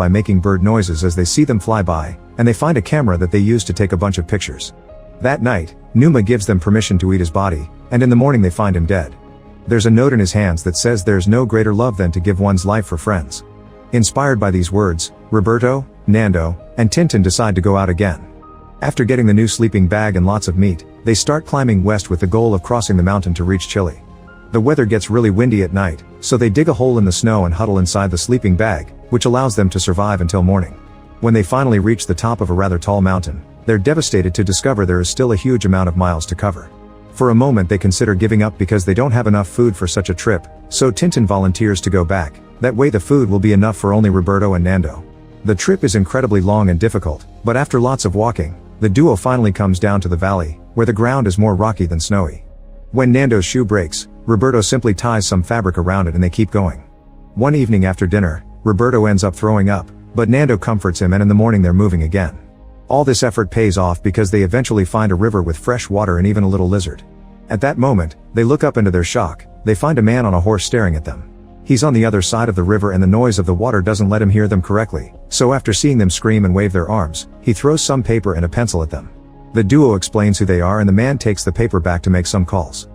by making bird noises as they see them fly by, and they find a camera that they use to take a bunch of pictures. That night, Numa gives them permission to eat his body, and in the morning they find him dead. There's a note in his hands that says there's no greater love than to give one's life for friends. Inspired by these words, Roberto, Nando, and Tintin decide to go out again. After getting the new sleeping bag and lots of meat, they start climbing west with the goal of crossing the mountain to reach Chile. The weather gets really windy at night, so they dig a hole in the snow and huddle inside the sleeping bag, which allows them to survive until morning. When they finally reach the top of a rather tall mountain, they're devastated to discover there is still a huge amount of miles to cover. For a moment they consider giving up because they don't have enough food for such a trip, so Tintin volunteers to go back, that way the food will be enough for only Roberto and Nando. The trip is incredibly long and difficult, but after lots of walking, the duo finally comes down to the valley, where the ground is more rocky than snowy. When Nando's shoe breaks, Roberto simply ties some fabric around it and they keep going. One evening after dinner, Roberto ends up throwing up, but Nando comforts him and in the morning they're moving again. All this effort pays off because they eventually find a river with fresh water and even a little lizard. At that moment, they look up into their shock, they find a man on a horse staring at them. He's on the other side of the river and the noise of the water doesn't let him hear them correctly, so after seeing them scream and wave their arms, he throws some paper and a pencil at them. The duo explains who they are and the man takes the paper back to make some calls.